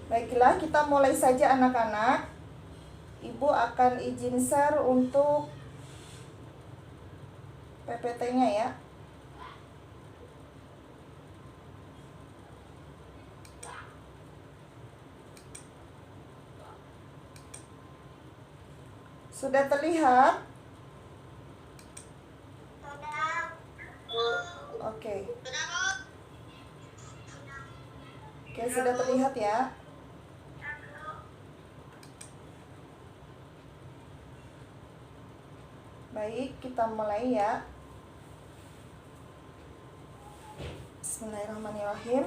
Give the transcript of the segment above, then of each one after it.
Baiklah, kita mulai saja anak-anak. Ibu akan izin share untuk PPT-nya ya. Sudah terlihat? Oke. Oke, sudah terlihat ya. Baik, kita mulai ya. Bismillahirrahmanirrahim.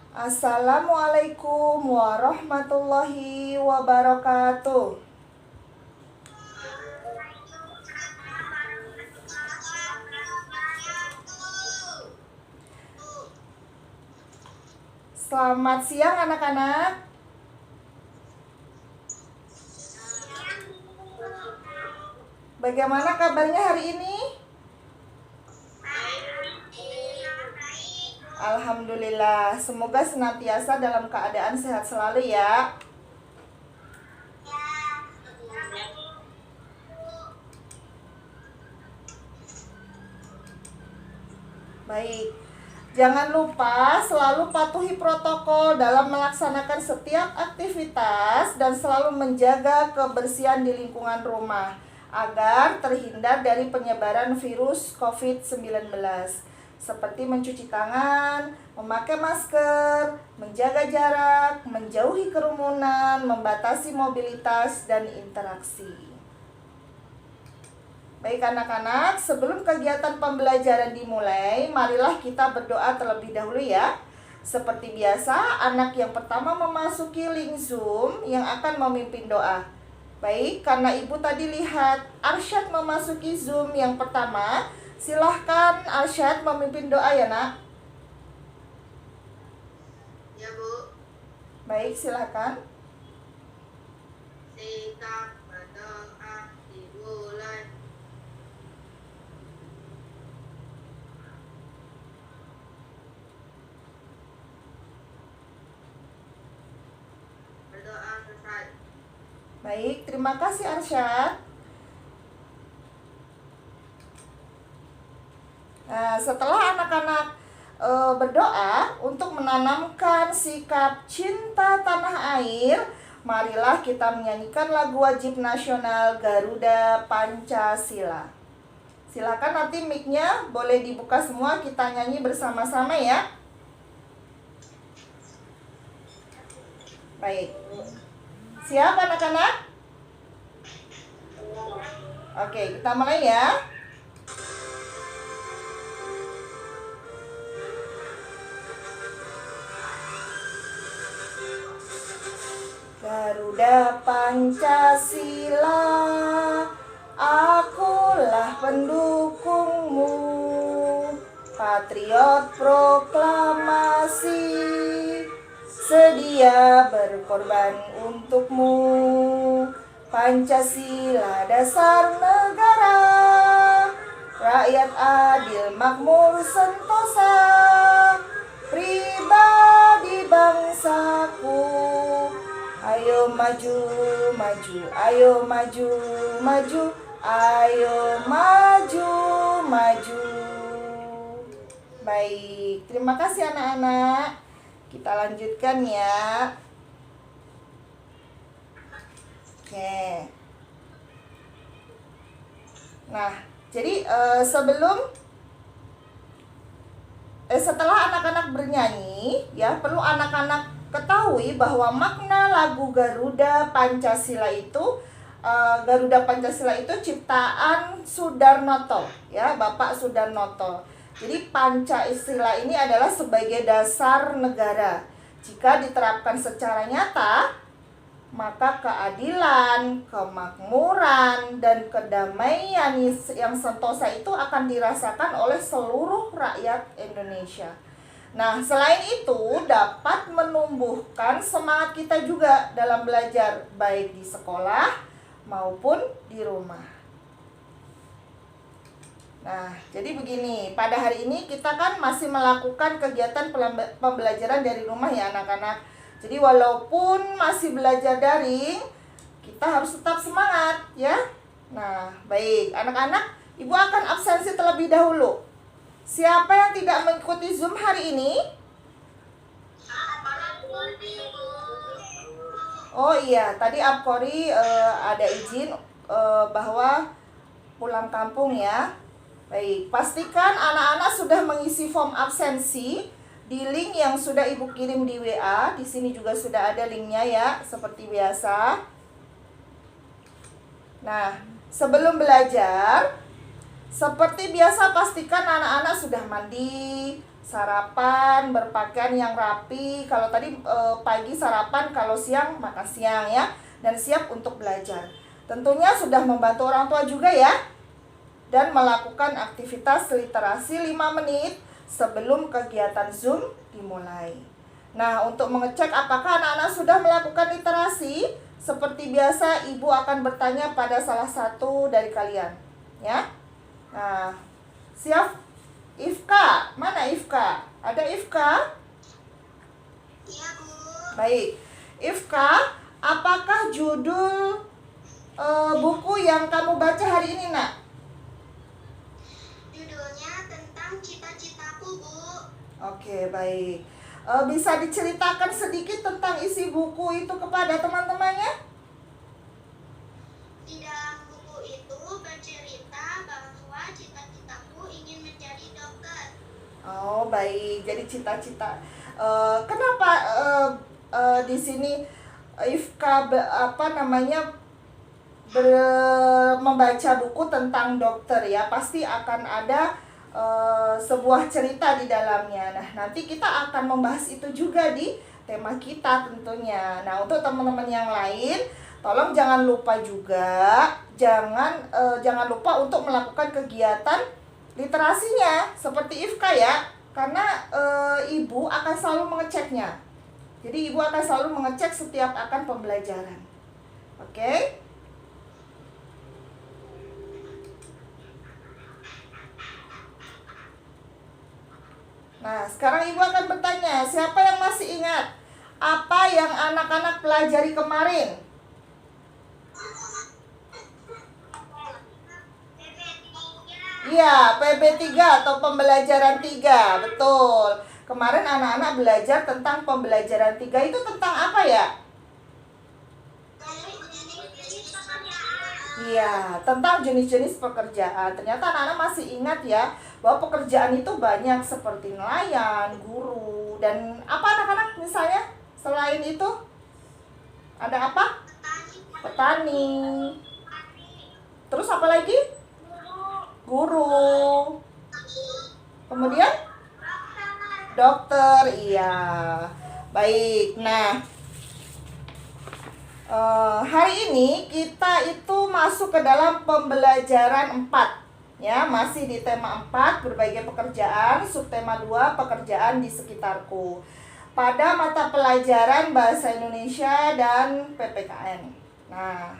Assalamualaikum warahmatullahi wabarakatuh. Selamat siang anak-anak. Bagaimana kabarnya hari ini? Alhamdulillah, semoga senantiasa dalam keadaan sehat selalu ya. Baik, jangan lupa selalu patuhi protokol dalam melaksanakan setiap aktivitas dan selalu menjaga kebersihan di lingkungan rumah agar terhindar dari penyebaran virus COVID-19 seperti mencuci tangan, memakai masker, menjaga jarak, menjauhi kerumunan, membatasi mobilitas dan interaksi. Baik anak-anak, sebelum kegiatan pembelajaran dimulai, marilah kita berdoa terlebih dahulu ya. Seperti biasa, anak yang pertama memasuki link Zoom yang akan memimpin doa. Baik, karena Ibu tadi lihat Arsyad memasuki Zoom yang pertama, silahkan Arsyad memimpin doa ya nak. Ya Bu. Baik, silahkan. Kita berdoa dimulai. Berdoa selesai. Baik, terima kasih Arsyad. Nah, setelah anak-anak berdoa untuk menanamkan sikap cinta tanah air, marilah kita menyanyikan lagu wajib nasional Garuda Pancasila. Silakan nanti mic-nya boleh dibuka semua, kita nyanyi bersama-sama ya. Baik. Siap anak-anak? Oke, kita mulai ya. Garuda Pancasila, akulah pendukungmu, patriot proklamasi, sedia berkorban untukmu. Pancasila dasar negara, rakyat adil makmur sentosa, pribadi bangsaku. Ayo maju, maju, ayo maju, maju, ayo maju, maju. Baik, terima kasih anak-anak. Kita lanjutkan ya. Oke. Nah, jadi setelah anak-anak bernyanyi, ya perlu anak-anak ketahui bahwa makna lagu Garuda Pancasila itu ciptaan Sudarnoto, ya Bapak Sudarnoto. Jadi Pancasila ini adalah sebagai dasar negara. Jika diterapkan secara nyata, maka keadilan, kemakmuran, dan kedamaian yang sentosa itu akan dirasakan oleh seluruh rakyat Indonesia. Nah, selain itu dapat menumbuhkan semangat kita juga dalam belajar, baik di sekolah maupun di rumah. Nah, jadi begini, pada hari ini kita kan masih melakukan kegiatan pembelajaran dari rumah ya anak-anak. Jadi walaupun masih belajar daring, kita harus tetap semangat ya. Nah, baik. Anak-anak, Ibu akan absensi terlebih dahulu. Siapa yang tidak mengikuti Zoom hari ini? Oh iya, tadi Apkori ada izin bahwa pulang kampung ya. Baik, pastikan anak-anak sudah mengisi form absensi di link yang sudah Ibu kirim di WA. Di sini juga sudah ada linknya ya, seperti biasa. Nah, sebelum belajar, seperti biasa pastikan anak-anak sudah mandi, sarapan, berpakaian yang rapi. Kalau tadi pagi sarapan, kalau siang makan siang ya, dan siap untuk belajar. Tentunya sudah membantu orang tua juga ya, dan melakukan aktivitas literasi 5 menit sebelum kegiatan Zoom dimulai. Nah, untuk mengecek apakah anak-anak sudah melakukan literasi, seperti biasa Ibu akan bertanya pada salah satu dari kalian ya. Nah, siap? Ifka, mana Ifka? Ada Ifka? Iya, Bu. Baik, Ifka, apakah judul buku yang kamu baca hari ini, Nak? Judulnya tentang cita-citaku, Bu. Oke, baik. Bisa diceritakan sedikit tentang isi buku itu kepada teman-temannya? Di dalam buku itu bercerita bahwa cita-citaku ingin menjadi dokter. Oh, baik. Jadi cita-cita. Kenapa di sini Ifka membaca buku tentang dokter ya? Pasti akan ada sebuah cerita di dalamnya. Nah, nanti kita akan membahas itu juga di tema kita tentunya. Nah, untuk teman-teman yang lain, tolong jangan lupa juga, jangan lupa untuk melakukan kegiatan literasinya seperti Ifka ya, karena Ibu akan selalu mengeceknya. Jadi Ibu akan selalu mengecek setiap akan pembelajaran. Oke? Nah, sekarang Ibu akan bertanya, siapa yang masih ingat apa yang anak-anak pelajari kemarin? Iya, PB3 atau pembelajaran 3, betul. Kemarin anak-anak belajar tentang pembelajaran 3 itu tentang apa ya? Iya, tentang jenis-jenis pekerjaan. Ternyata anak-anak masih ingat ya, bahwa pekerjaan itu banyak seperti nelayan, guru, dan apa anak-anak misalnya selain itu? Ada apa? Petani. Terus apa lagi? Guru. Kemudian? Dokter, iya. Baik, nah hari ini kita itu masuk ke dalam pembelajaran 4 ya, masih di tema 4 berbagai pekerjaan, subtema 2 pekerjaan di sekitarku, pada mata pelajaran Bahasa Indonesia dan PPKN. Nah,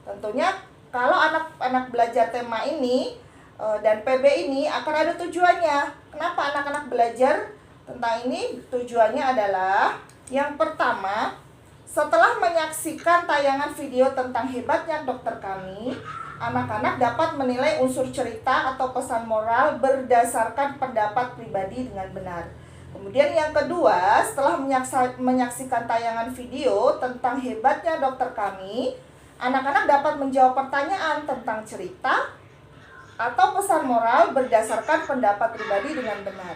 tentunya kalau anak-anak belajar tema ini dan PB ini akan ada tujuannya. Kenapa anak-anak belajar tentang ini? Tujuannya adalah yang pertama, setelah menyaksikan tayangan video tentang hebatnya dokter kami, anak-anak dapat menilai unsur cerita atau pesan moral berdasarkan pendapat pribadi dengan benar. Kemudian yang kedua, setelah menyaksikan tayangan video tentang hebatnya dokter kami, anak-anak dapat menjawab pertanyaan tentang cerita atau pesan moral berdasarkan pendapat pribadi dengan benar.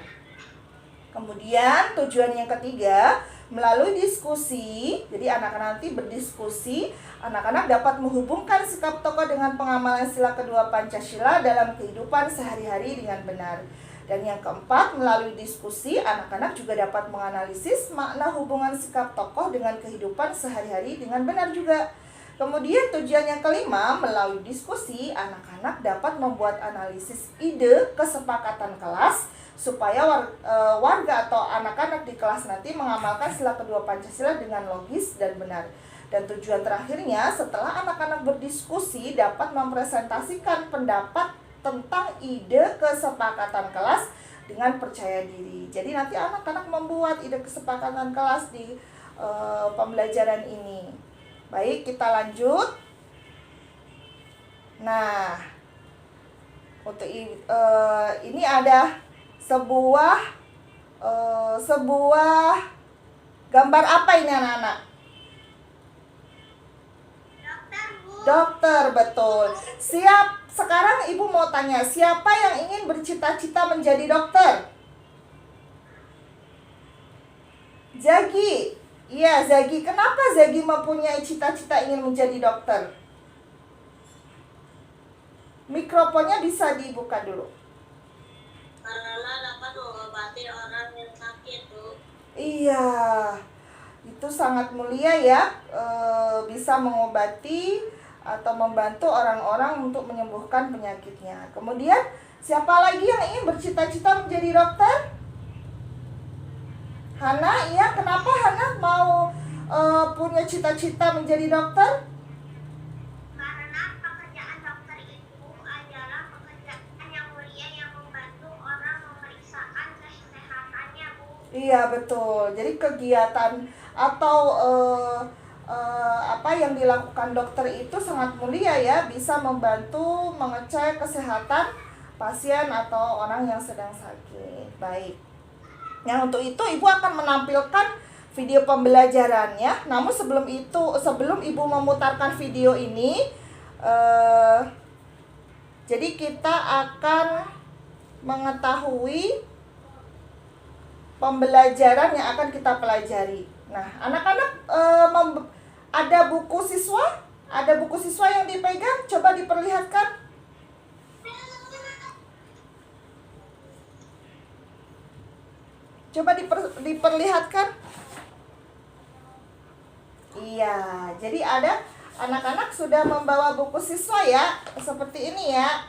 Kemudian tujuan yang ketiga, melalui diskusi, jadi anak-anak nanti berdiskusi, anak-anak dapat menghubungkan sikap tokoh dengan pengamalan sila kedua Pancasila dalam kehidupan sehari-hari dengan benar. Dan yang keempat, melalui diskusi, anak-anak juga dapat menganalisis makna hubungan sikap tokoh dengan kehidupan sehari-hari dengan benar juga. Kemudian tujuan yang kelima, melalui diskusi, anak-anak dapat membuat analisis ide kesepakatan kelas supaya warga atau anak-anak di kelas nanti mengamalkan sila kedua Pancasila dengan logis dan benar. Dan tujuan terakhirnya, setelah anak-anak berdiskusi dapat mempresentasikan pendapat tentang ide kesepakatan kelas dengan percaya diri. Jadi nanti anak-anak membuat ide kesepakatan kelas di pembelajaran ini. Baik, kita lanjut. Nah, untuk ini ada sebuah gambar apa ini anak-anak? Dokter, Bu. Dokter, betul. Sekarang ibu mau tanya, siapa yang ingin bercita-cita menjadi dokter? Zagi. Iya, Zagi. Kenapa Zagi mempunyai cita-cita ingin menjadi dokter? Mikrofonnya bisa dibuka dulu. Karena dapat mengobati orang yang sakit, Bu. Iya, itu sangat mulia ya, bisa mengobati atau membantu orang-orang untuk menyembuhkan penyakitnya. Kemudian, siapa lagi yang ingin bercita-cita menjadi dokter? Hana, iya, kenapa Hana mau punya cita-cita menjadi dokter? Karena pekerjaan dokter itu adalah pekerjaan yang mulia yang membantu orang memeriksakan kesehatannya, Bu. Iya, betul. Jadi kegiatan atau apa yang dilakukan dokter itu sangat mulia ya, bisa membantu mengecek kesehatan pasien atau orang yang sedang sakit. Baik. Nah, untuk itu ibu akan menampilkan video pembelajaran ya. Namun sebelum ibu memutarkan video ini, jadi kita akan mengetahui pembelajaran yang akan kita pelajari. Nah, anak-anak ada buku siswa? Ada buku siswa yang dipegang? Coba diperlihatkan. Coba diperlihatkan. Iya, jadi ada anak-anak sudah membawa buku siswa ya, seperti ini ya.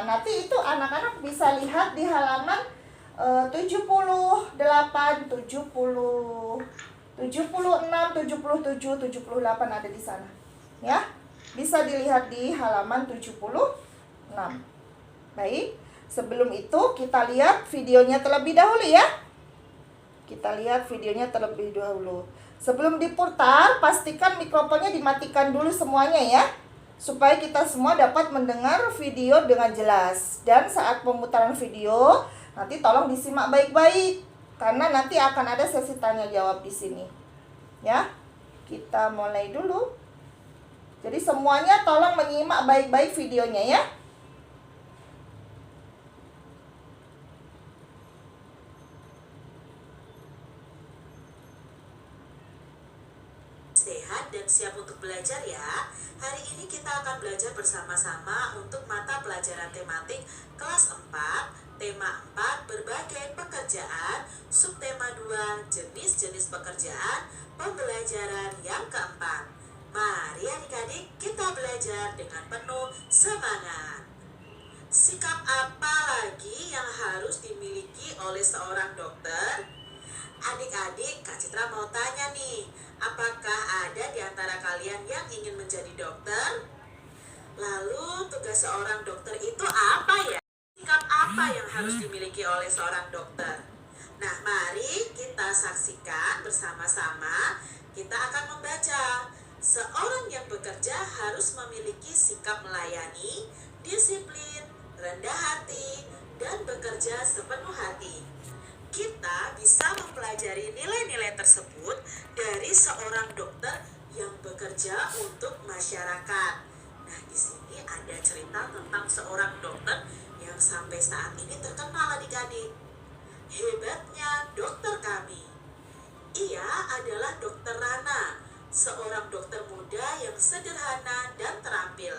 Nanti itu anak-anak bisa lihat di halaman 78, 70, 76, 77, 78 ada di sana. Ya. Bisa dilihat di halaman 76. Baik. Sebelum itu kita lihat videonya terlebih dahulu ya. Kita lihat videonya terlebih dahulu. Sebelum diputar, pastikan mikrofonnya dimatikan dulu semuanya ya, supaya kita semua dapat mendengar video dengan jelas. Dan saat pemutaran video, nanti tolong disimak baik-baik, karena nanti akan ada sesi tanya jawab di sini. Ya, kita mulai dulu. Jadi semuanya tolong menyimak baik-baik videonya ya. Sehat dan siap untuk belajar ya. Hari ini kita akan belajar bersama-sama untuk mata pelajaran tematik kelas 4, tema 4, berbagai pekerjaan, subtema 2, jenis-jenis pekerjaan, pembelajaran yang keempat. Mari adik-adik kita belajar dengan penuh semangat. Sikap apa lagi yang harus dimiliki oleh seorang dokter? Adik-adik, Kak Citra mau tanya nih, apakah ada di antara kalian yang ingin menjadi dokter? Lalu tugas seorang dokter itu apa ya? Sikap apa yang harus dimiliki oleh seorang dokter? Nah, mari kita saksikan bersama-sama. Kita akan membaca. Seorang yang bekerja harus memiliki sikap melayani, disiplin, rendah hati, dan bekerja sepenuh hati. Kita bisa mempelajari nilai-nilai tersebut dari seorang dokter yang bekerja untuk masyarakat. Nah, di sini ada cerita tentang seorang dokter yang sampai saat ini terkenal adik-adik. Hebatnya dokter kami. Ia adalah Dokter Rana, seorang dokter muda yang sederhana dan terampil.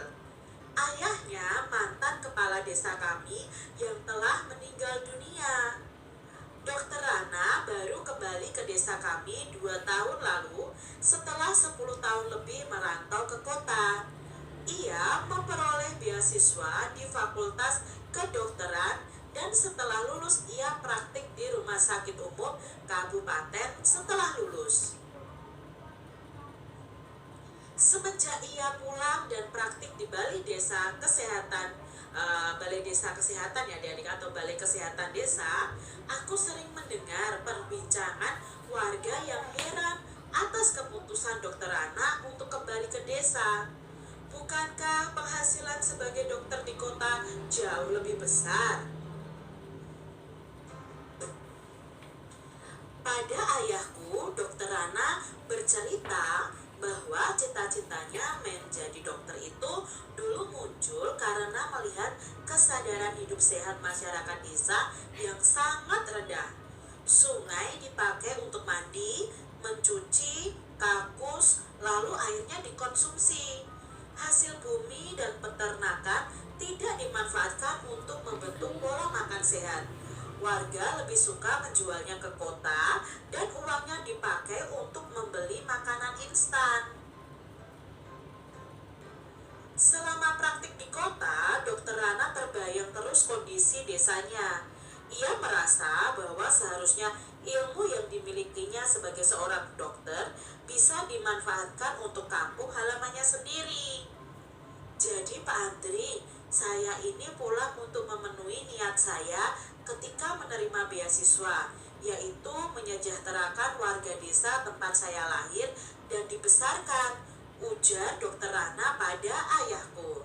Ayahnya mantan kepala desa kami yang telah meninggal dunia. Dokter Rana baru kembali ke desa kami 2 tahun lalu setelah 10 tahun lebih merantau ke kota. Ia memperoleh beasiswa di Fakultas Kedokteran dan setelah lulus ia praktik di Rumah Sakit Umum Kabupaten setelah lulus. Semenjak ia pulang dan praktik di Balai Desa Kesehatan ya adik-adik, atau Balai Kesehatan Desa, aku sering mendengar perbincangan warga yang heran memutuskan Dokter Rana untuk kembali ke desa? Bukankah penghasilan sebagai dokter di kota jauh lebih besar? Pada ayahku, Dokter Rana bercerita bahwa cita-citanya menjadi dokter itu dulu muncul karena melihat kesadaran hidup sehat masyarakat desa yang sangat rendah. Sungai dipakai untuk mandi, mencuci, kakus, lalu airnya dikonsumsi. Hasil bumi dan peternakan tidak dimanfaatkan untuk membentuk pola makan sehat. Warga lebih suka menjualnya ke kota dan uangnya dipakai untuk membeli makanan instan. Selama praktik di kota, Dokter Rana terbayang terus kondisi desanya. Ia merasa bahwa seharusnya ilmu yang dimilikinya sebagai seorang dokter bisa dimanfaatkan untuk kampung halamannya sendiri. Jadi Pak Andri, saya ini pulang untuk memenuhi niat saya ketika menerima beasiswa, yaitu menyejahterakan warga desa tempat saya lahir dan dibesarkan, ujar Dokter Rana pada ayahku.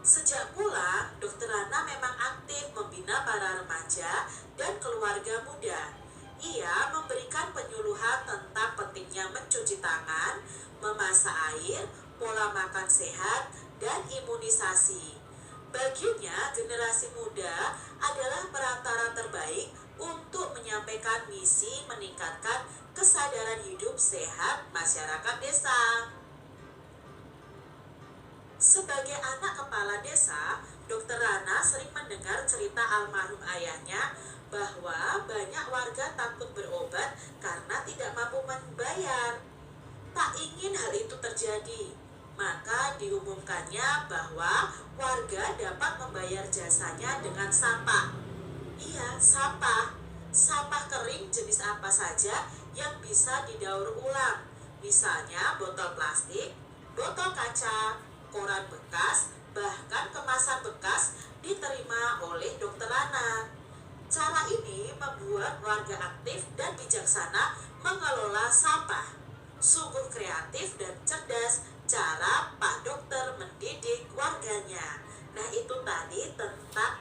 Sejak pulang, Dokter Rana memang aktif membina para remaja dan keluarga muda. Ia memberikan penyuluhan tentang pentingnya mencuci tangan, memasak air, pola makan sehat, dan imunisasi. Baginya, generasi muda adalah perantara terbaik untuk menyampaikan misi meningkatkan kesadaran hidup sehat masyarakat desa. Sebagai anak kepala desa, Dokter Rana sering mendengar cerita almarhum ayahnya bahwa banyak warga takut berobat karena tidak mampu membayar. Tak ingin hal itu terjadi, maka diumumkannya bahwa warga dapat membayar jasanya dengan sampah. Iya, sampah. Sampah kering jenis apa saja yang bisa didaur ulang. Misalnya botol plastik, botol kaca, koran bekas, bahkan kemasan bekas diterima oleh Dokter Rana. Cara ini membuat warga aktif dan bijaksana mengelola sampah. Sungguh kreatif dan cerdas cara Pak Dokter mendidik warganya. Nah, itu tadi tentang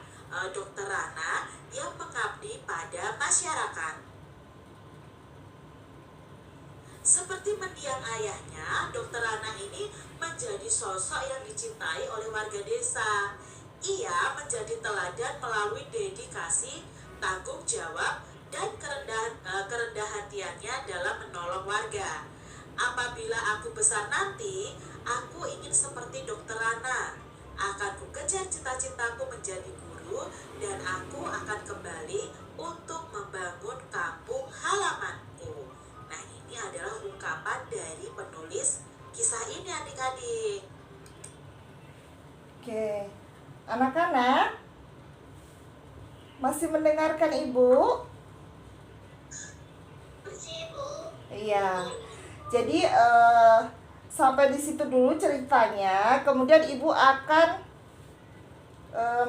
Dokter Rana yang mengabdi pada masyarakat. Seperti mendiang ayahnya, Dokter Rana ini menjadi sosok yang dicintai oleh warga desa. Ia menjadi teladan melalui dedikasi, tanggung jawab, dan kerendah hatiannya dalam menolong warga. Apabila aku besar nanti, aku ingin seperti Dokter Rana. Akan kukejar cita-citaku menjadi guru dan aku akan kembali untuk membangun kampung halamanku. Nah, ini adalah ungkapan dari penulis kisah ini, adik-adik. Oke, anak-anak masih mendengarkan Ibu? Masih, Bu. Iya. Jadi sampai di situ dulu ceritanya. Kemudian Ibu akan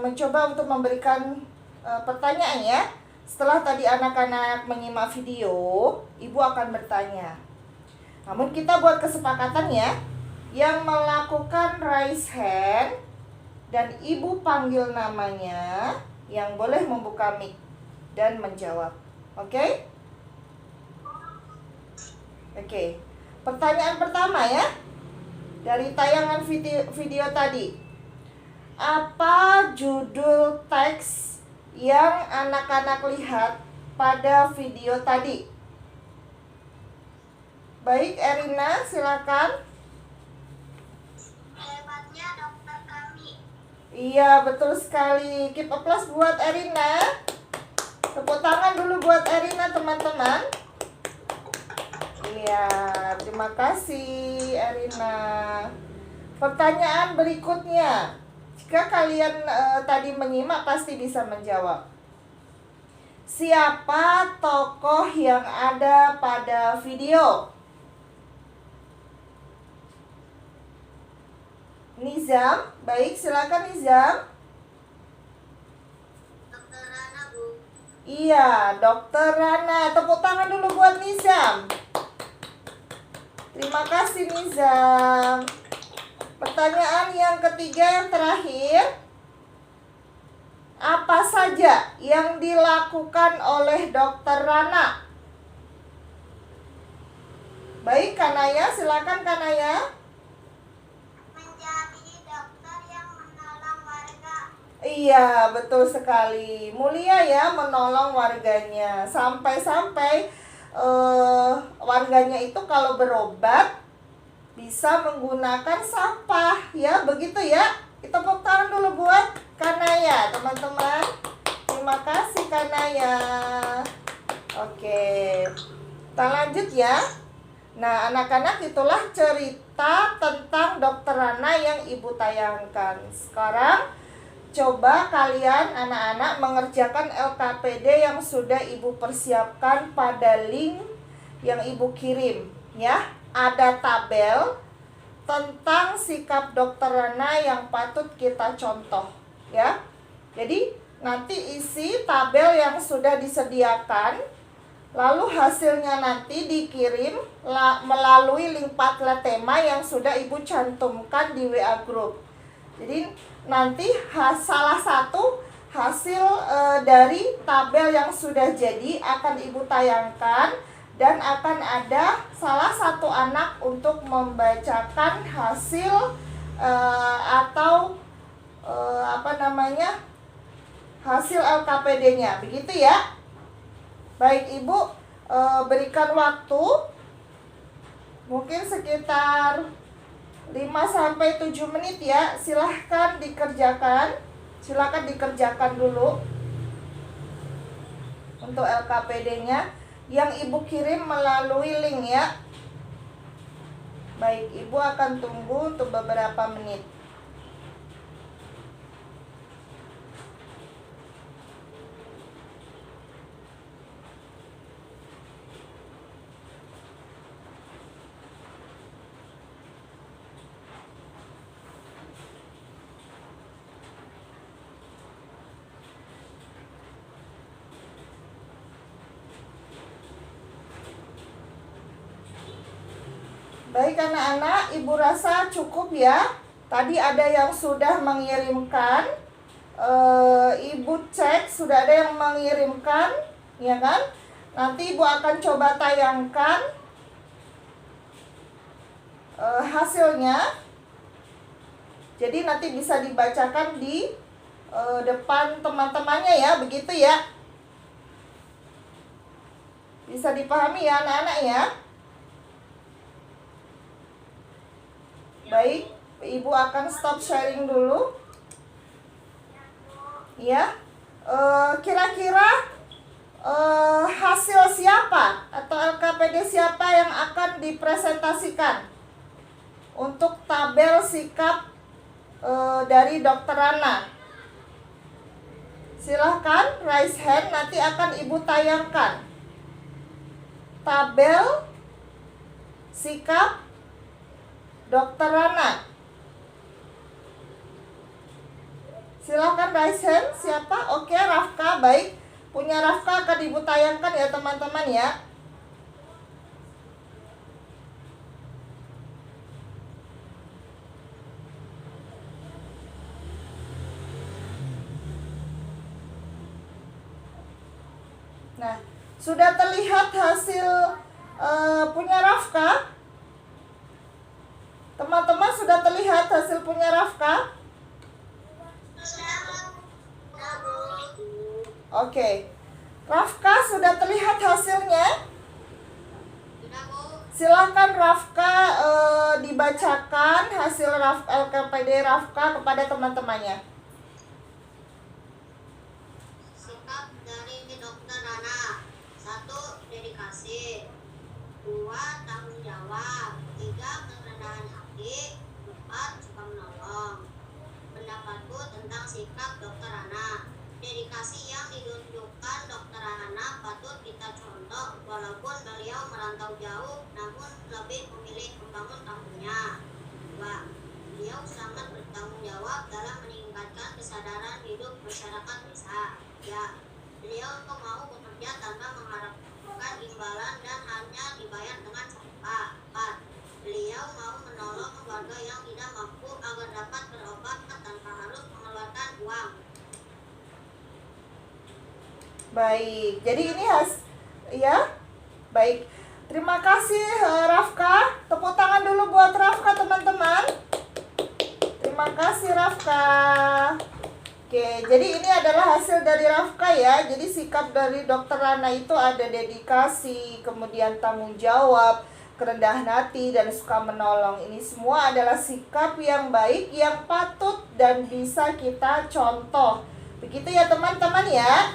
mencoba untuk memberikan pertanyaan ya. Setelah tadi anak-anak menyimak video, Ibu akan bertanya. Namun kita buat kesepakatan ya, yang melakukan raise hand dan Ibu panggil namanya, yang boleh membuka mic dan menjawab. Oke? Oke. Pertanyaan pertama ya, dari tayangan video tadi. Apa judul teks yang anak-anak lihat pada video tadi? Baik, Erina, silakan. Hebatnya dokter kami. Iya, betul sekali. Keep applause buat Erina. Tepuk tangan dulu buat Erina, teman-teman. Iya, terima kasih Erina. Pertanyaan berikutnya. Jika kalian tadi menyimak pasti bisa menjawab. Siapa tokoh yang ada pada video? Nizam, baik, silakan Nizam. Dokter Rana, Bu. Iya, Dokter Rana. Tepuk tangan dulu buat Nizam. Terima kasih Nizam. Pertanyaan yang ketiga yang terakhir. Apa saja yang dilakukan oleh Dokter Rana? Baik, Kanaya, silakan Kanaya. Menjadi dokter yang menolong warga. Iya, betul sekali. Mulia ya menolong warganya. Sampai-sampai warganya itu kalau berobat bisa menggunakan sampah ya, begitu ya. Kita tepuk tangan dulu buat Kanaya, teman-teman. Terima kasih Kanaya. Oke, kita lanjut ya. Nah, anak-anak, itulah cerita tentang Dokter Rana yang Ibu tayangkan. Sekarang coba kalian anak-anak mengerjakan LKPD yang sudah Ibu persiapkan pada link yang Ibu kirim ya. Ada tabel tentang sikap Dokter Rana yang patut kita contoh ya. Jadi nanti isi tabel yang sudah disediakan, lalu hasilnya nanti dikirim melalui link Padlet tema yang sudah Ibu cantumkan di WA group. Jadi nanti salah satu hasil dari tabel yang sudah jadi akan Ibu tayangkan, dan akan ada salah satu anak untuk membacakan hasil atau hasil LKPD-nya, begitu ya. Baik, Ibu berikan waktu mungkin sekitar 5-7 menit ya. Silahkan dikerjakan dulu untuk LKPD-nya yang Ibu kirim melalui link ya. Baik, Ibu akan tunggu untuk beberapa menit. Baik anak-anak, Ibu rasa cukup ya. Tadi ada yang sudah mengirimkan, Ibu cek sudah ada yang mengirimkan, ya kan? Nanti Ibu akan coba tayangkan hasilnya. Jadi nanti bisa dibacakan di depan teman-temannya ya, begitu ya. Bisa dipahami ya anak-anak ya. Baik, Ibu akan stop sharing dulu. Ya, kira-kira hasil siapa atau LKPD siapa yang akan dipresentasikan untuk tabel sikap dari Dokter Rana? Silahkan raise hand, nanti akan Ibu tayangkan tabel sikap Dokter Rana. Silahkan raise hand. Siapa? Oke, Rafka. Baik, punya Rafka akan Ibu tayangkan ya teman-teman ya. Nah, sudah terlihat hasil punya Rafka? Teman-teman, sudah terlihat hasil punya Rafka? Oke. Rafka, sudah terlihat hasilnya? Silakan Rafka dibacakan hasil LKPD Rafka kepada teman-temannya. Sikap dari Dokter Rana: 1. Dedikasi. 2. Tanggung jawab. 3. Kerendahan hati. 4. Suka menolong. Pendapatku tentang sikap Dokter Rana: dedikasi yang ditunjukkan Dokter Rana patut kita contoh. Walaupun beliau merantau jauh, namun lebih memilih membangun kampungnya. 2. Beliau sangat bertanggung jawab dalam meningkatkan kesadaran hidup masyarakat desa. 3. Beliau mau bekerja tanpa mengharapkan imbalan dan hanya dibayar dengan upah. 4. Baik, jadi ini ya. Baik. Terima kasih Rafka. Tepuk tangan dulu buat Rafka, teman-teman. Terima kasih Rafka. Oke, jadi ini adalah hasil dari Rafka ya. Jadi sikap dari Dokter Rana itu ada dedikasi, kemudian tanggung jawab, kerendahan hati, dan suka menolong. Ini semua adalah sikap yang baik, yang patut dan bisa kita contoh. Begitu ya teman-teman ya.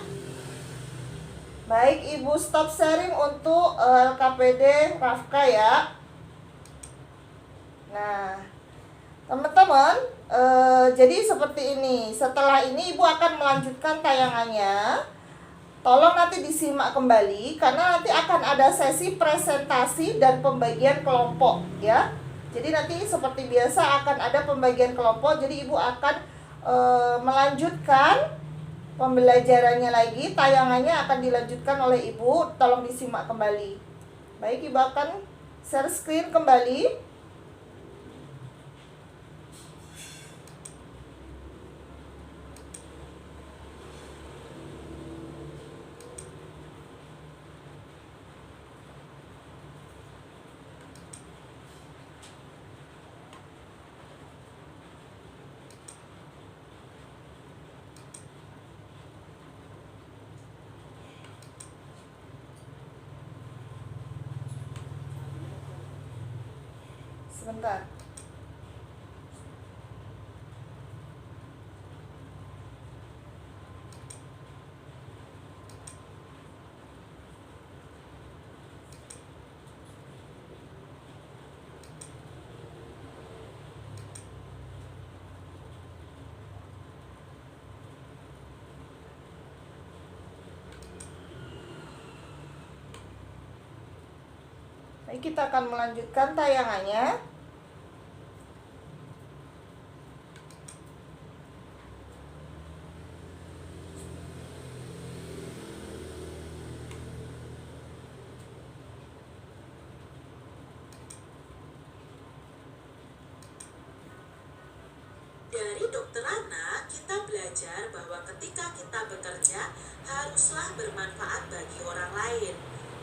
Baik, Ibu stop sharing untuk LKPD Rafka ya. Nah, teman-teman, jadi seperti ini. Setelah ini Ibu akan melanjutkan tayangannya. Tolong nanti disimak kembali karena nanti akan ada sesi presentasi dan pembagian kelompok ya. Jadi nanti seperti biasa akan ada pembagian kelompok. Jadi Ibu akan melanjutkan pembelajarannya lagi. Tayangannya akan dilanjutkan oleh Ibu. Tolong disimak kembali. Baik, Ibu akan share screen kembali. Sebentar. Baik, kita akan melanjutkan tayangannya. Dari Dokter Rana, kita belajar bahwa ketika kita bekerja, haruslah bermanfaat bagi orang lain.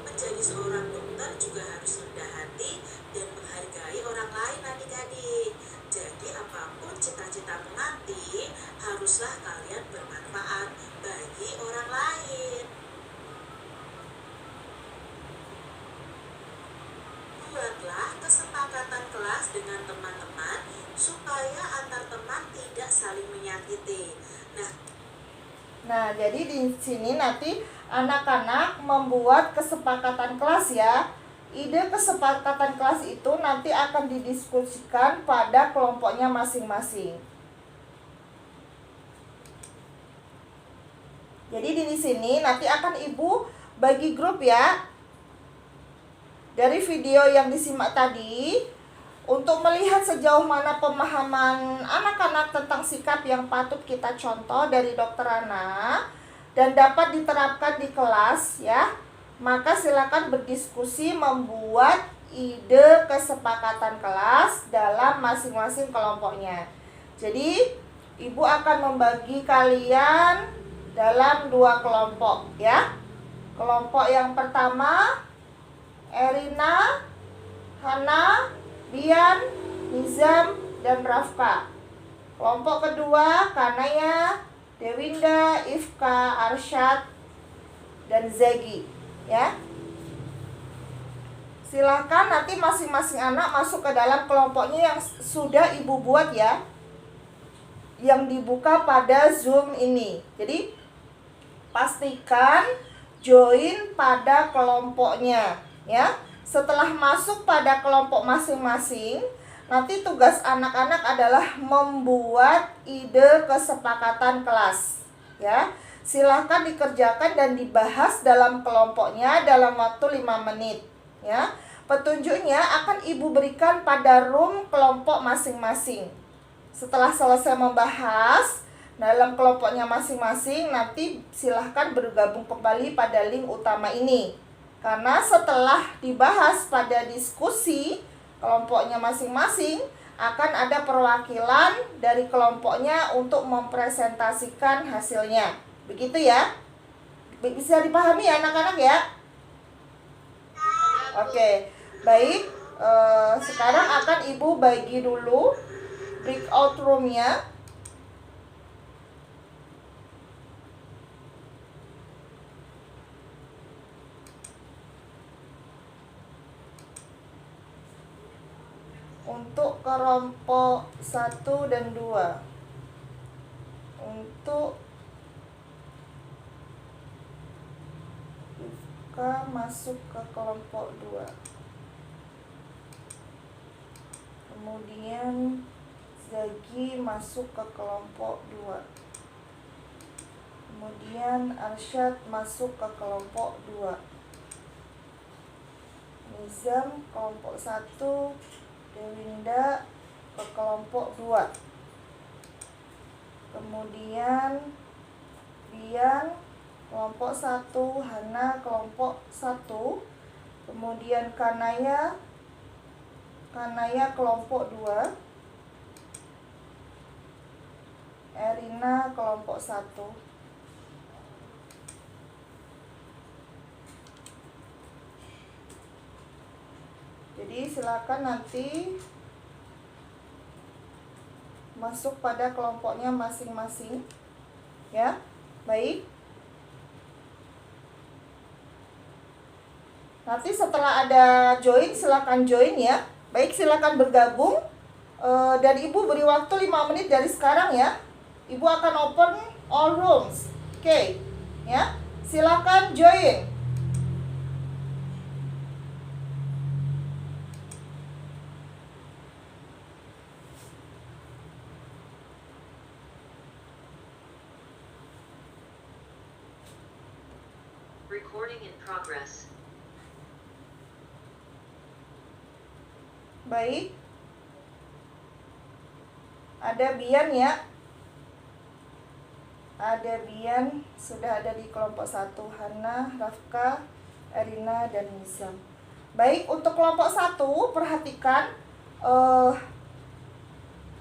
Menjadi seorang dokter juga harus rendah hati dan menghargai orang lain adik-adik. Jadi apapun cita-citamu nanti, haruslah kalian bermanfaat bagi orang lain. Buatlah kesepakatan kelas dengan teman-teman supaya antar teman tidak saling menyakiti. Nah, jadi di sini nanti anak-anak membuat kesepakatan kelas ya. Ide kesepakatan kelas itu nanti akan didiskusikan pada kelompoknya masing-masing. Jadi di sini nanti akan Ibu bagi grup ya. Dari video yang disimak tadi, untuk melihat sejauh mana pemahaman anak-anak tentang sikap yang patut kita contoh dari Dokter Rana dan dapat diterapkan di kelas ya, maka silakan berdiskusi membuat ide kesepakatan kelas dalam masing-masing kelompoknya. Jadi Ibu akan membagi kalian dalam 2 kelompok ya. Kelompok yang pertama Erina, Hana, Bian, Nizam, dan Rafka. Kelompok kedua Kanaya, Dewinda, Ifka, Arsyad, dan Zegi ya. Silahkan nanti masing-masing anak masuk ke dalam kelompoknya yang sudah Ibu buat ya, yang dibuka pada Zoom ini. Jadi pastikan join pada kelompoknya ya. Setelah masuk pada kelompok masing-masing, nanti tugas anak-anak adalah membuat ide kesepakatan kelas ya. Silahkan dikerjakan dan dibahas dalam kelompoknya dalam waktu 5 menit ya. Petunjuknya akan Ibu berikan pada room kelompok masing-masing. Setelah selesai membahas dalam kelompoknya masing-masing, nanti silahkan bergabung kembali pada link utama ini. Karena setelah dibahas pada diskusi kelompoknya masing-masing, akan ada perwakilan dari kelompoknya untuk mempresentasikan hasilnya. Begitu ya. Bisa dipahami ya anak-anak ya? Oke, baik. Sekarang akan Ibu bagi dulu breakout room-nya. Untuk kelompok 1 dan 2. Untuk Ifka masuk ke kelompok 2. Kemudian Zagi masuk ke kelompok 2. Kemudian Arsyad masuk ke kelompok 2. Nizam kelompok 1, Dewinda ke kelompok 2. Kemudian Bian kelompok 1, Hana kelompok 1. Kemudian Kanaya kelompok 2. Erina kelompok 1. Jadi silakan nanti masuk pada kelompoknya masing-masing. Ya, baik. Nanti setelah ada join, silakan join ya. Baik, silakan bergabung. Dan Ibu beri waktu 5 menit dari sekarang ya. Ibu akan open all rooms. Oke, ya. Silakan join. Recording in progress. Baik. Ada Bian ya. Ada Bian, sudah ada di kelompok 1. Hana, Rafka, Erina, dan Nizam. Baik, untuk kelompok 1 perhatikan.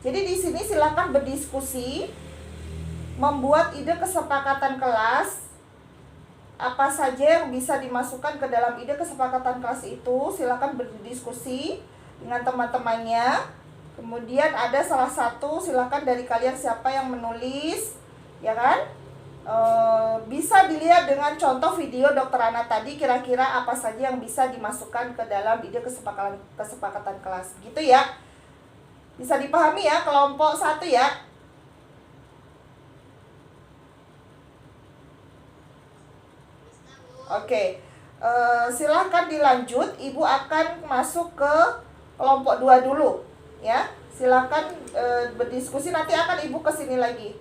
Jadi di sini silakan berdiskusi, membuat ide kesepakatan kelas. Apa saja yang bisa dimasukkan ke dalam ide kesepakatan kelas itu, silakan berdiskusi dengan teman-temannya. Kemudian ada salah satu, silakan dari kalian siapa yang menulis, ya kan? Bisa dilihat dengan contoh video Dr. Ana tadi, kira-kira apa saja yang bisa dimasukkan ke dalam ide kesepakatan kelas, gitu ya. Bisa dipahami ya, kelompok 1 ya. Oke, silahkan dilanjut. Ibu akan masuk ke kelompok 2 dulu, ya. Silahkan berdiskusi, nanti akan Ibu kesini lagi.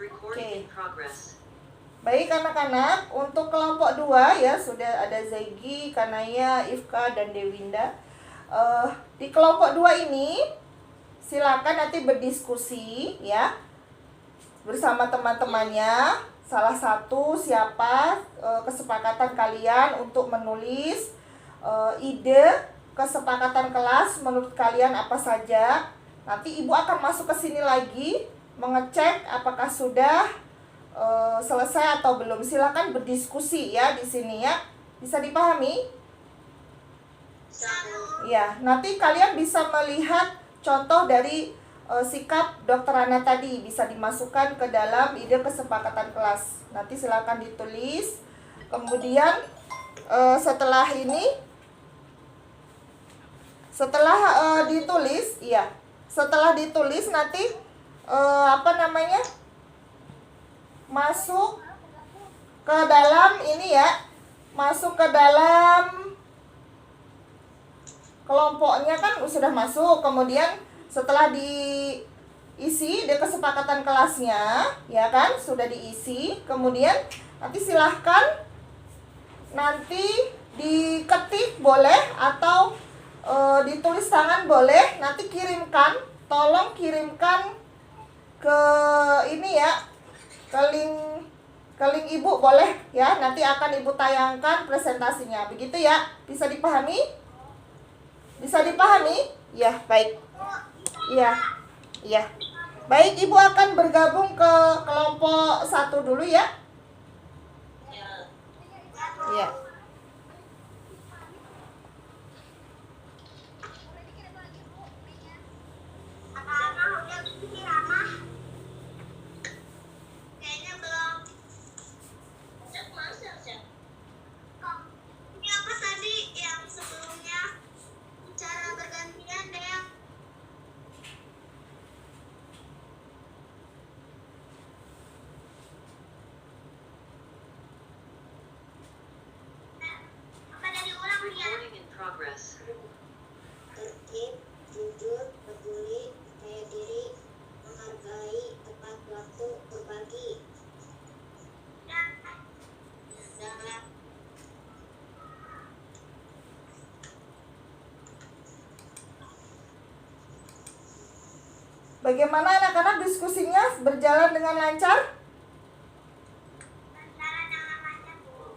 Recording in progress. Baik anak-anak, untuk kelompok 2 ya, sudah ada Zegi, Kanaya, Ifka, dan Dewinda. Di kelompok 2 ini silakan nanti berdiskusi ya bersama teman-temannya. Salah satu siapa, kesepakatan kalian untuk menulis ide kesepakatan kelas menurut kalian apa saja. Nanti Ibu akan masuk ke sini lagi mengecek apakah sudah selesai atau belum. Silakan berdiskusi ya di sini ya. Bisa dipahami? Ya, nanti kalian bisa melihat contoh dari sikap Dr. Ana tadi, bisa dimasukkan ke dalam ide kesepakatan kelas. Nanti silakan ditulis. Kemudian setelah ini, ditulis, iya. Setelah ditulis nanti masuk ke dalam ini ya, masuk ke dalam kelompoknya kan sudah masuk. Kemudian setelah diisi di kesepakatan kelasnya, ya kan, sudah diisi. Kemudian nanti silahkan nanti diketik boleh atau ditulis tangan boleh. Nanti kirimkan, tolong kirimkan ke ini ya, ke link ke link ibu boleh ya. Nanti akan ibu tayangkan presentasinya. Begitu ya? Bisa dipahami? Bisa dipahami? Ya, baik. Iya. Iya. Baik, ibu akan bergabung ke kelompok 1 dulu ya. Iya. Anak-anak udah begini ramah. Kayaknya belum. Ini apa tadi yang sebelumnya? Cara bergantian deh. Apa dari ulang dia? Recording in progress. Tertib, jujur, peduli, percaya diri, menghargai, tepat waktu, berbagi. Dalam Bagaimana anak-anak diskusinya berjalan dengan lancar?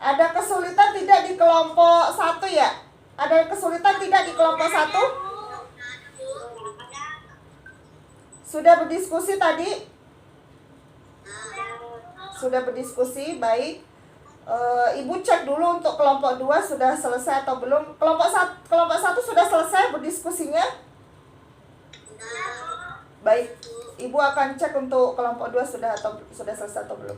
Ada kesulitan tidak di kelompok 1 ya? Ada kesulitan tidak di kelompok 1? Sudah berdiskusi tadi? Sudah berdiskusi, baik. Ibu cek dulu untuk kelompok 2 sudah selesai atau belum. Kelompok 1 sudah selesai berdiskusinya? Baik. Ibu akan cek untuk kelompok 2 sudah selesai atau belum.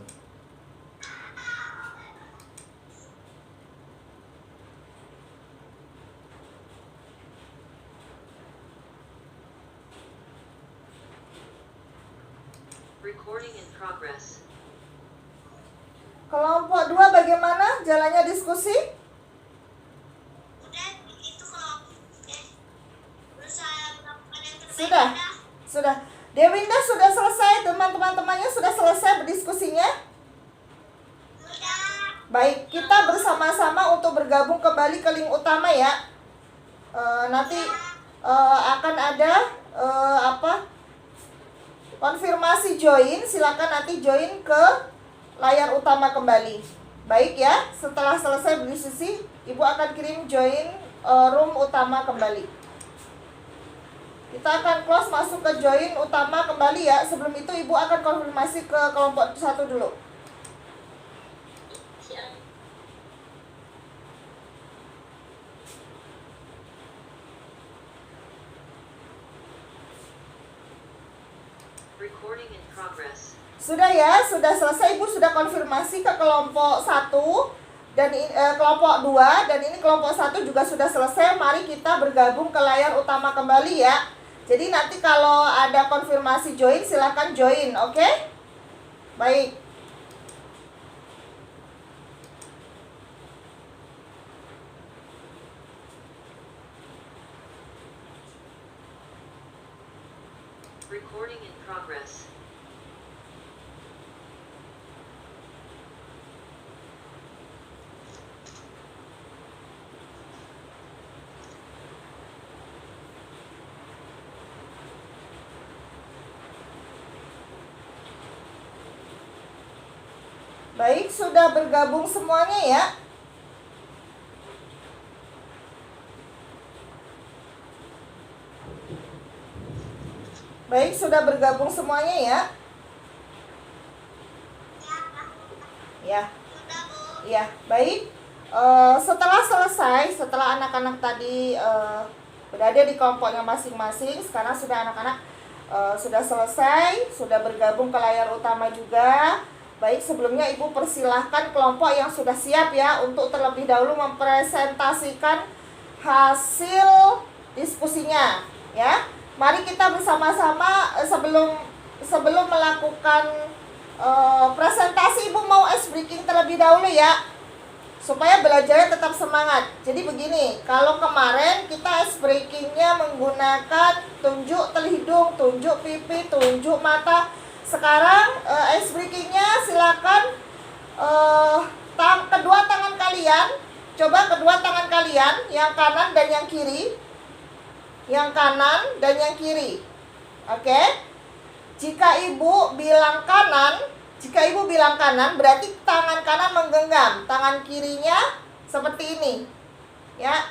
Recording in progress. Kelompok 2 bagaimana jalannya diskusi? udah itu kalau berusaha melakukan yang terbaik. Sudah. Sudah. Dewinda sudah selesai, teman-temannya sudah selesai berdiskusinya? Sudah. Baik, kita bersama-sama untuk bergabung kembali ke link utama ya. Nanti akan ada konfirmasi join. Silakan nanti join ke layar utama kembali. Baik ya, setelah selesai berdiskusi, ibu akan kirim join room utama kembali. Kita akan close masuk ke join utama kembali ya. Sebelum itu ibu akan konfirmasi ke kelompok 1 dulu. Recording in progress. Sudah ya, sudah selesai. Ibu sudah konfirmasi ke kelompok 1 dan kelompok 2 dan ini kelompok 1 juga sudah selesai. Mari kita bergabung ke layar utama kembali ya. Jadi nanti kalau ada konfirmasi join silakan join, oke? Baik. Recording in progress. Baik, sudah bergabung semuanya ya. Baik, sudah bergabung semuanya ya. Ya. Sudah, Bu. Ya, baik. Setelah selesai, setelah anak-anak tadi berada di kelompoknya masing-masing, sekarang sudah anak-anak sudah selesai, sudah bergabung ke layar utama juga. Baik, sebelumnya ibu persilahkan kelompok yang sudah siap ya untuk terlebih dahulu mempresentasikan hasil diskusinya ya. Mari kita bersama-sama sebelum melakukan presentasi, ibu mau ice breaking terlebih dahulu ya, supaya belajarnya tetap semangat. Jadi begini, kalau kemarin kita ice breakingnya menggunakan tunjuk telhidung, tunjuk pipi, tunjuk mata. Sekarang ice breakingnya silakan kedua tangan kalian, coba kedua tangan kalian, yang kanan dan yang kiri, yang kanan dan yang kiri. Oke? Jika ibu bilang kanan, Jika ibu bilang kanan, berarti tangan kanan menggenggam, tangan kirinya seperti ini. Ya.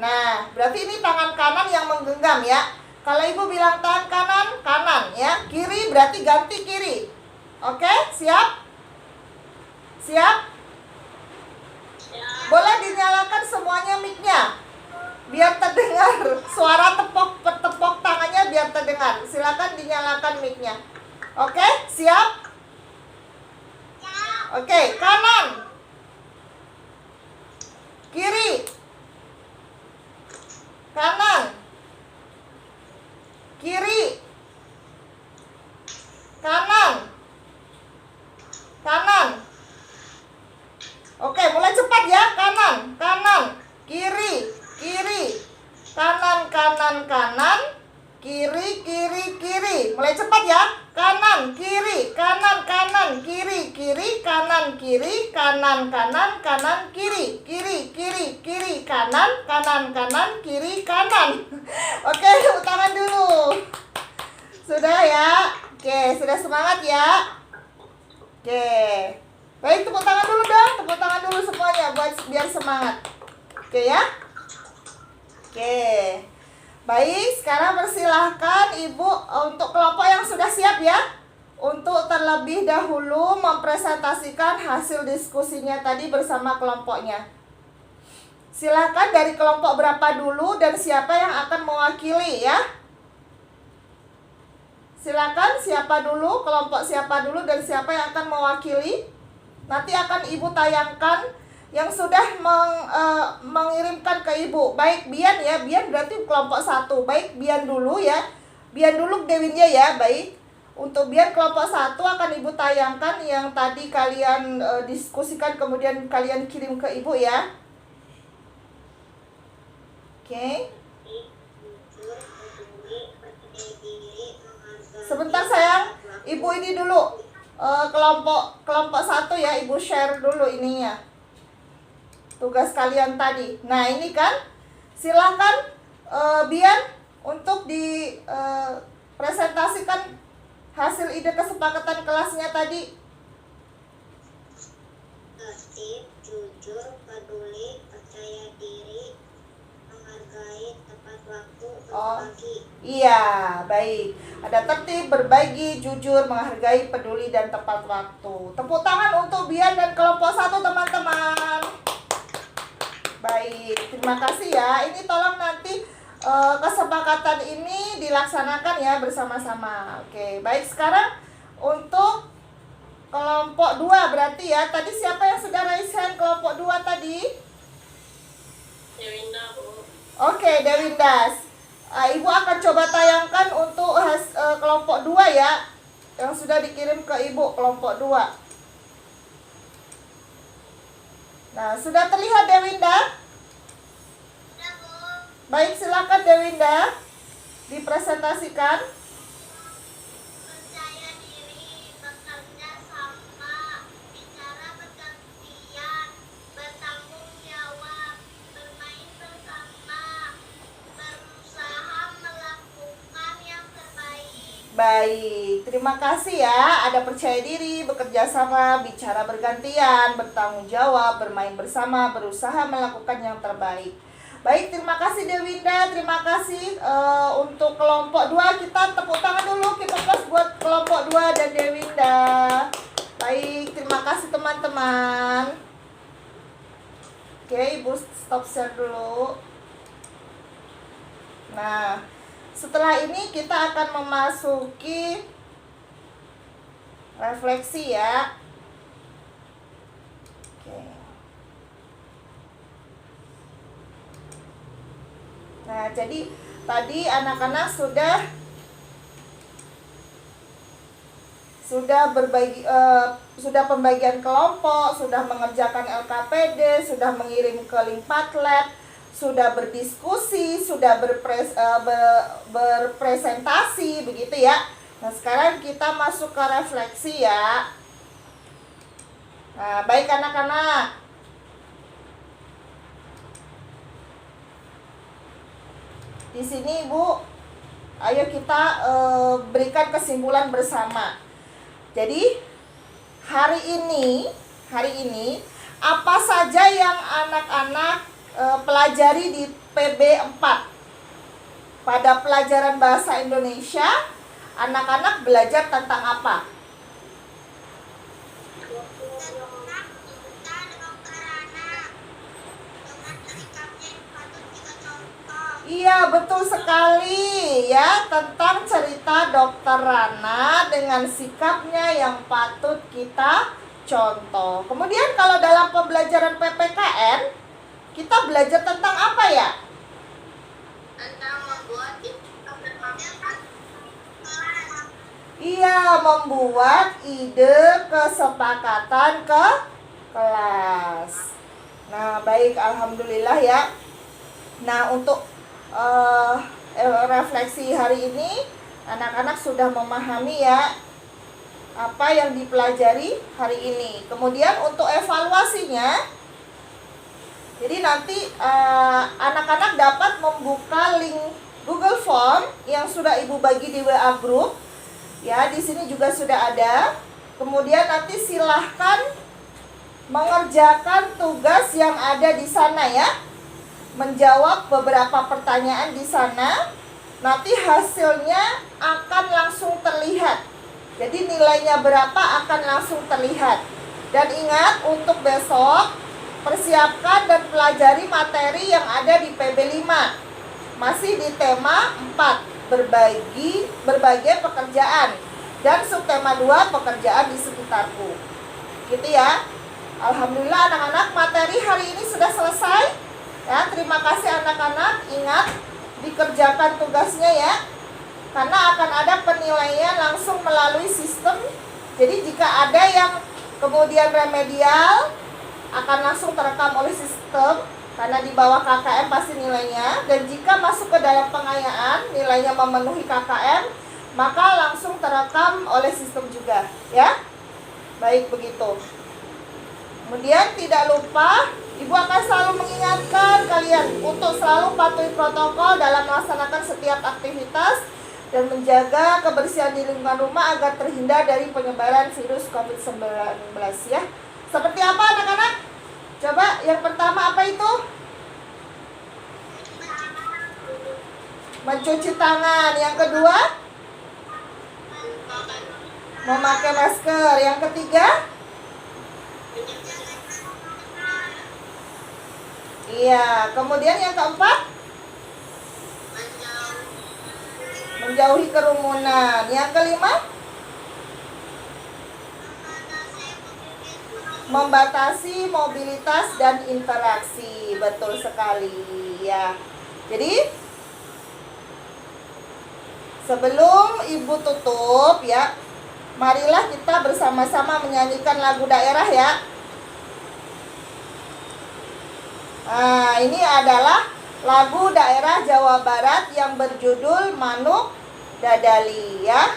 Nah, berarti ini tangan kanan yang menggenggam ya. Kalau ibu bilang tangan kanan, kanan ya. Kiri berarti ganti kiri. Oke, siap? Siap? Boleh dinyalakan semuanya mic-nya biar terdengar suara tepok tangannya biar terdengar. Silakan dinyalakan mic-nya. Oke, siap? Oke, kanan. Kiri. Kanan. Kiri. Kanan. Kanan. Oke, mulai cepat ya. Kanan, kanan, kiri, kiri. Kanan, kanan, kanan. Kiri, kiri, kiri. Mulai cepat ya. Kanan, kiri, kanan, kanan, kiri, kiri, kanan, kiri, kanan, kanan, kanan, kiri, kiri, kiri, kiri, kanan, kanan, kanan, kiri, kanan. Oke, tepuk tangan dulu. Sudah ya? Oke, sudah semangat ya? Oke. Baik, tepuk tangan dulu dong. Tepuk tangan dulu semuanya buat biar semangat. Oke ya? Oke. Baik, sekarang persilahkan Ibu untuk kelompok yang sudah siap ya, untuk terlebih dahulu mempresentasikan hasil diskusinya tadi bersama kelompoknya. Silakan dari kelompok berapa dulu dan siapa yang akan mewakili ya. Silakan siapa dulu, kelompok siapa dulu dan siapa yang akan mewakili. Nanti akan Ibu tayangkan yang sudah mengirimkan ke Ibu. Baik Bian ya, Bian berarti kelompok 1. Baik Bian dulu ya. Bian dulu Dewinda ya, baik. Untuk Bian kelompok 1 akan Ibu tayangkan yang tadi kalian diskusikan kemudian kalian kirim ke Ibu ya. Oke. Sebentar sayang, Ibu ini dulu. Kelompok 1 ya, Ibu share dulu ininya. Tugas kalian tadi. Nah, ini kan silakan Bian untuk presentasikan hasil ide kesepakatan kelasnya tadi. Tertib, jujur, peduli, percaya diri, menghargai, tepat waktu, berbagi. Iya, baik. Ada tertib, berbagi, jujur, menghargai, peduli, dan tepat waktu. Tepuk tangan untuk Bian dan kelompok 1 teman-teman. Baik, terima kasih ya. Ini tolong nanti kesepakatan ini dilaksanakan ya bersama-sama. Oke, baik, sekarang untuk kelompok 2 berarti ya. Tadi siapa yang sudah raise hand kelompok 2 tadi? Dewinda, Bu. Oke, Dewinda. Ibu akan coba tayangkan untuk kelompok 2 ya, yang sudah dikirim ke Ibu kelompok 2. Nah, sudah terlihat Dewinda? Baik, silakan Dewinda dipresentasikan. Percaya diri, bekerja sama, bicara bergantian, bertanggung jawab, bermain bersama, berusaha melakukan yang terbaik. Baik, terima kasih ya. Ada percaya diri, bekerja sama, bicara bergantian, bertanggung jawab, bermain bersama, berusaha melakukan yang terbaik. Baik, terima kasih Dewinda, terima kasih untuk kelompok 2. Kita tepuk tangan dulu, kita plus buat kelompok 2 dan Dewinda. Baik, terima kasih teman-teman. Oke, Ibu stop share dulu. Nah, setelah ini kita akan memasuki refleksi ya. Oke. Nah, jadi tadi anak-anak sudah berbagi, sudah pembagian kelompok, sudah mengerjakan LKPD, sudah mengirim ke link Padlet, sudah berdiskusi, sudah berpresentasi, begitu ya. Nah, sekarang kita masuk ke refleksi ya. Nah, baik anak-anak. Di sini Ibu, ayo kita berikan kesimpulan bersama. Jadi hari ini apa saja yang anak-anak pelajari di PB 4? Pada pelajaran bahasa Indonesia, anak-anak belajar tentang apa? Tentang cerita dokter anak dengan sikapnya yang patut kita contoh. Iya, betul sekali ya, tentang cerita Dokter Rana dengan sikapnya yang patut kita contoh. Kemudian kalau dalam pembelajaran PPKN, kita belajar tentang apa ya? Tentang membuat kelas. Iya, membuat ide kesepakatan ke kelas. Nah, baik, alhamdulillah ya. Nah, untuk refleksi hari ini, anak-anak sudah memahami ya apa yang dipelajari hari ini. Kemudian untuk evaluasinya, jadi nanti anak-anak dapat membuka link Google Form yang sudah Ibu bagi di WA Group. Ya, di sini juga sudah ada. Kemudian nanti silahkan mengerjakan tugas yang ada di sana ya. Menjawab beberapa pertanyaan di sana. Nanti hasilnya akan langsung terlihat. Jadi nilainya berapa akan langsung terlihat. Dan ingat, untuk besok persiapkan dan pelajari materi yang ada di PB 5. Masih di tema 4, berbagai pekerjaan. Dan subtema 2, pekerjaan di sekitarku. Gitu ya. Alhamdulillah anak-anak, materi hari ini sudah selesai. Ya, terima kasih anak-anak. Ingat, dikerjakan tugasnya ya. Karena akan ada penilaian langsung melalui sistem. Jadi jika ada yang kemudian remedial, akan langsung terekam oleh sistem. Karena di bawah KKM pasti nilainya. Dan jika masuk ke dalam pengayaan, nilainya memenuhi KKM, maka langsung terekam oleh sistem juga. Ya, baik begitu. Kemudian tidak lupa, Ibu akan selalu mengingatkan kalian untuk selalu patuhi protokol dalam melaksanakan setiap aktivitas dan menjaga kebersihan di lingkungan rumah agar terhindar dari penyebaran virus COVID-19 ya. Seperti apa anak-anak? Coba yang pertama apa itu? Mencuci tangan. Yang kedua? Memakai masker. Yang ketiga? Iya. Kemudian yang keempat? Menjauhi kerumunan. Yang kelima? Membatasi mobilitas dan interaksi. Betul sekali ya. Jadi sebelum Ibu tutup ya, marilah kita bersama-sama menyanyikan lagu daerah ya. Nah, ini adalah lagu daerah Jawa Barat yang berjudul Manuk Dadali ya.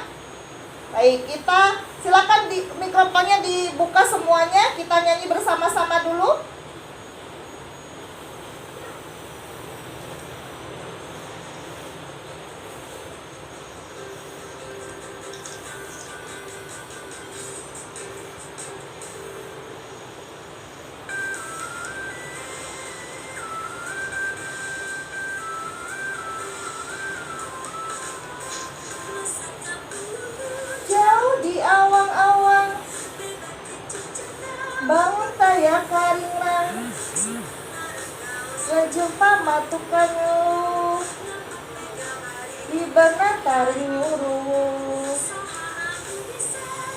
Baik, kita silakan mikrofonnya dibuka semuanya, kita nyanyi bersama-sama dulu. Jauh di awang-awang, bangun taya karingan, sejumpa matukannya di benak taring lurus,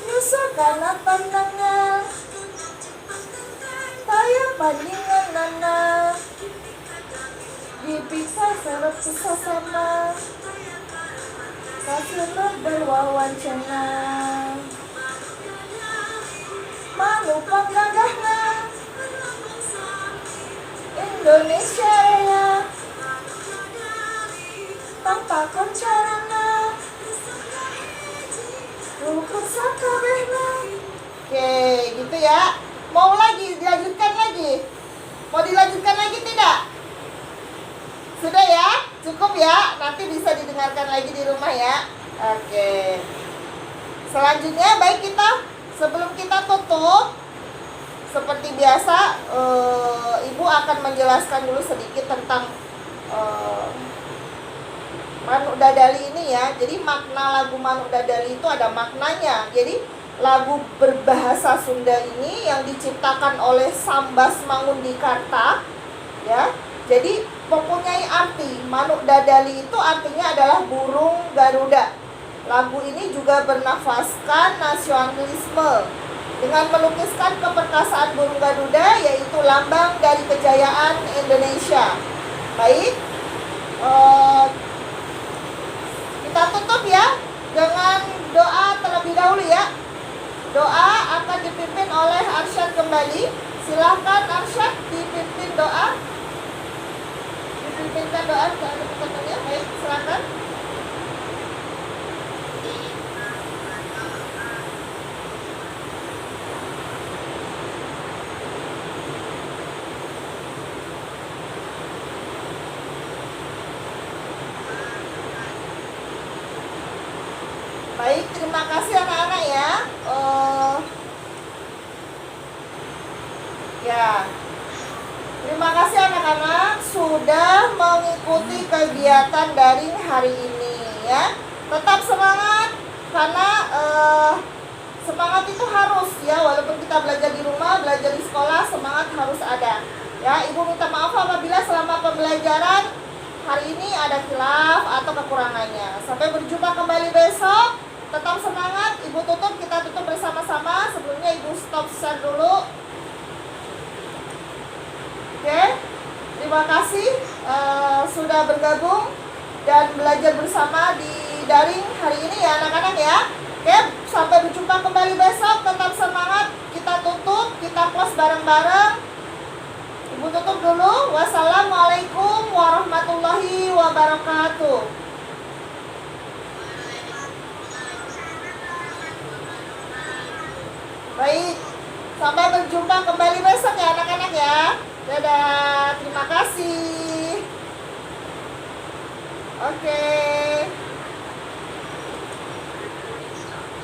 nyusul karena pandangan taya bandingan nana, dipisah serap susah sama kasih berwawancana, manupang gagahna Indonesia ya, tanpa koncarana rukun sakabehna. Oke, gitu ya. Mau lagi dilanjutkan lagi? Mau dilanjutkan lagi tidak? Sudah ya? Cukup ya? Nanti bisa didengarkan lagi di rumah ya. Oke. Selanjutnya baik kita sebelum kita tutup, seperti biasa, Ibu akan menjelaskan dulu sedikit tentang Manuk Dadali ini ya. Jadi makna lagu Manuk Dadali itu ada maknanya. Jadi lagu berbahasa Sunda ini yang diciptakan oleh Sambas Mangundikarta ya. Jadi mempunyai arti. Manuk Dadali itu artinya adalah burung Garuda. Lagu ini juga bernafaskan nasionalisme dengan melukiskan keperkasaan burung Garuda, yaitu lambang dari kejayaan Indonesia. Baik, kita tutup ya dengan doa terlebih dahulu ya. Doa akan dipimpin oleh Arsyad kembali. Silahkan Arsyad dipimpin doa. Dipimpinkan doa ke teman-temannya. Baik, silakan. Baik, terima kasih anak-anak ya. Terima kasih anak-anak sudah mengikuti kegiatan daring hari ini ya. Tetap semangat karena semangat itu harus ya, walaupun kita belajar di rumah, belajar di sekolah, semangat harus ada. Ya, Ibu minta maaf apabila selama pembelajaran hari ini ada khilaf atau kekurangannya. Sampai berjumpa kembali besok. Tetap semangat. Ibu tutup, kita tutup bersama-sama. Sebelumnya Ibu stop share dulu. Oke, terima kasih sudah bergabung dan belajar bersama di daring hari ini ya anak-anak ya. Oke, sampai berjumpa kembali besok. Tetap semangat. Kita tutup, kita close bareng-bareng. Ibu tutup dulu. Wassalamualaikum warahmatullahi wabarakatuh. Baik, sampai berjumpa kembali besok ya anak-anak ya. Dadah, terima kasih. Oke. Recording stopped.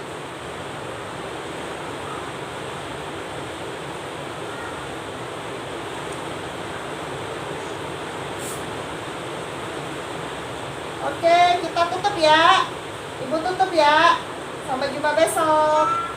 Oke, kita tutup ya. Ibu tutup ya. Sampai jumpa besok.